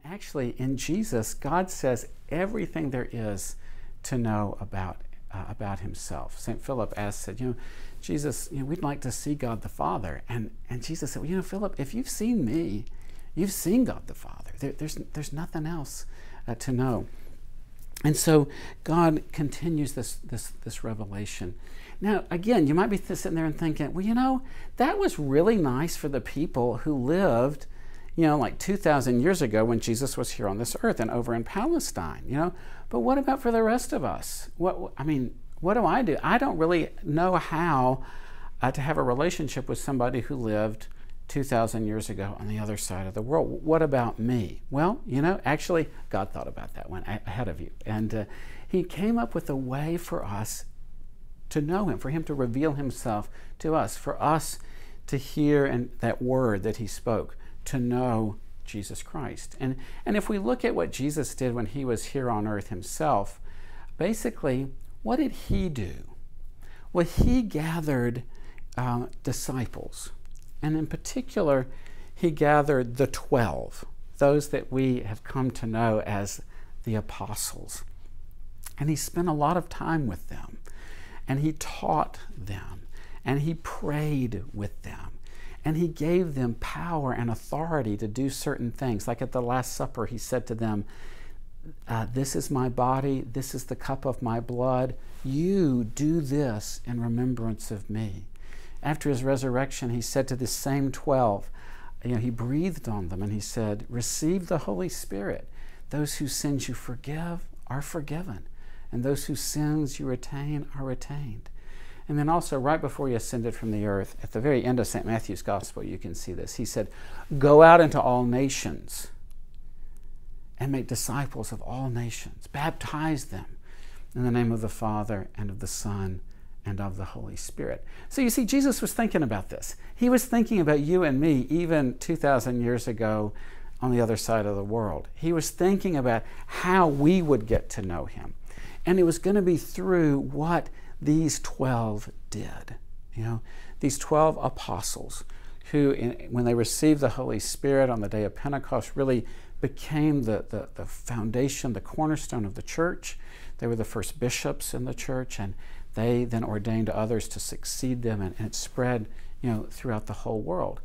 Actually, in Jesus, God says everything there is to know about himself. St. Philip said, Jesus, we'd like to see God the Father. And Jesus said, well, Philip, if you've seen me, you've seen God the Father. There's nothing else to know. And so God continues this revelation. Now, again, you might be sitting there and thinking, well, that was really nice for the people who lived, like 2,000 years ago when Jesus was here on this earth and over in Palestine, But what about for the rest of us? What do I do? I don't really know how to have a relationship with somebody who lived 2,000 years ago on the other side of the world. What about me? Well, actually, God thought about that one ahead of you. And he came up with a way for us to know him, for him to reveal himself to us, for us to hear that word that he spoke, to know Jesus Christ. And if we look at what Jesus did when he was here on earth himself, basically, what did he do? Well, he gathered disciples. And in particular, he gathered the 12, those that we have come to know as the apostles. And he spent a lot of time with them. And he taught them. And he prayed with them. And he gave them power and authority to do certain things. Like at the Last Supper, he said to them, this is my body, this is the cup of my blood. You do this in remembrance of me. After his resurrection, he said to the same 12, he breathed on them and he said, receive the Holy Spirit. Those whose sins you forgive are forgiven. And those whose sins you retain are retained. And then also, right before he ascended from the earth, at the very end of St. Matthew's Gospel, you can see this. He said, go out into all nations and make disciples of all nations. Baptize them in the name of the Father and of the Son and of the Holy Spirit. So you see, Jesus was thinking about this. He was thinking about you and me even 2,000 years ago on the other side of the world. He was thinking about how we would get to know him. And it was going to be through what these 12 did. These 12 apostles who, when they received the Holy Spirit on the day of Pentecost, really became the foundation, the cornerstone of the church. They were the first bishops in the church, and they then ordained others to succeed them, and it spread, throughout the whole world.